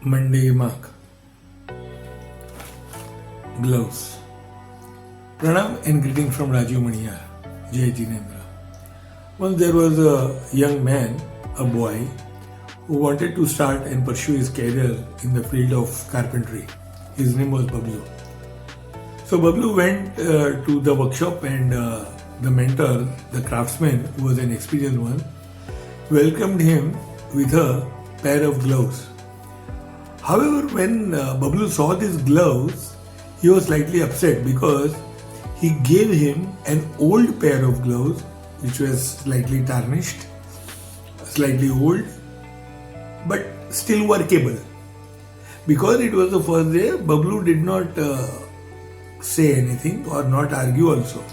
Monday mark. Gloves. Pranam and greeting from Rajeev Maniyar. Jai Jinendra. Once there was a young man, a boy, who wanted to start and pursue his career in the field of carpentry. His name was Babloo. So Babloo went to the workshop and the mentor, the craftsman, who was an experienced one, welcomed him with a pair of gloves. However, when Babloo saw these gloves, he was slightly upset because he gave him an old pair of gloves which was slightly tarnished, slightly old, but still workable. Because it was the first day, Babloo did not say anything or not argue also.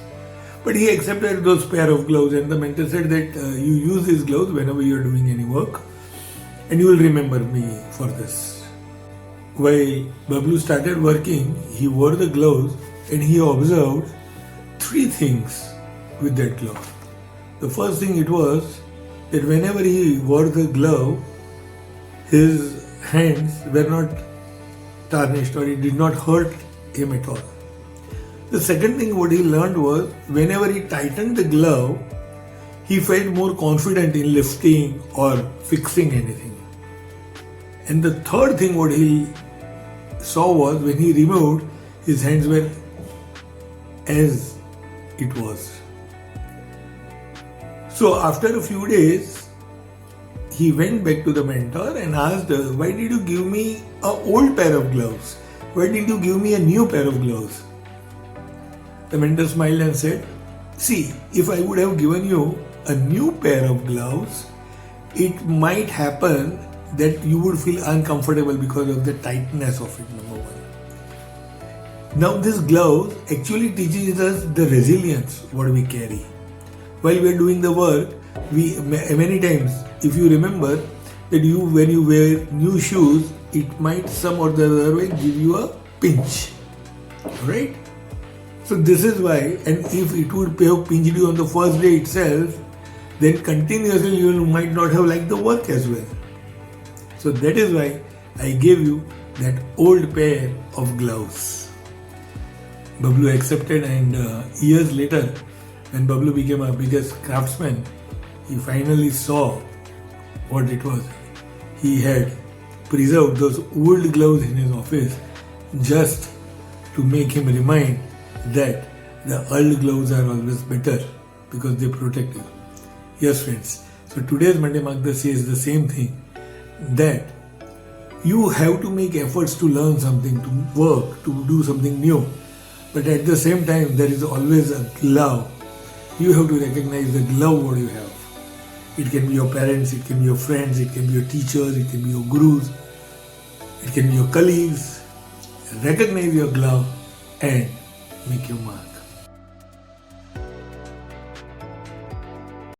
But he accepted those pair of gloves, and the mentor said that you use these gloves whenever you are doing any work and you will remember me for this. While Babloo started working, he wore the gloves and he observed three things with that glove. The first thing it was that whenever he wore the glove, his hands were not tarnished or it did not hurt him at all. The second thing what he learned was whenever he tightened the glove, he felt more confident in lifting or fixing anything. And the third thing what he saw was when he removed, his hands were as it was. So after a few days, he went back to the mentor and asked, why did you give me an old pair of gloves? Why did you give me a new pair of gloves? The mentor smiled and said, see, if I would have given you a new pair of gloves, it might happen that you would feel uncomfortable because of the tightness of it, number one. Now this glove actually teaches us the resilience what we carry. While we are doing the work, we many times, if you remember, that when you wear new shoes, it might some or the other way give you a pinch, right? So this is why, and if it would have pinched you on the first day itself, then continuously you might not have liked the work as well. So that is why I gave you that old pair of gloves. Babloo accepted, and years later, when Babloo became a biggest craftsman, he finally saw what it was. He had preserved those old gloves in his office just to make him remind that the old gloves are always better because they protect you. Yes, friends. So today's Monday Mark says the same thing, that you have to make efforts to learn something, to work, to do something new. But at the same time, there is always a glove. You have to recognize the glove what you have. It can be your parents, it can be your friends, it can be your teachers, it can be your gurus, it can be your colleagues. Recognize your glove and make your mark.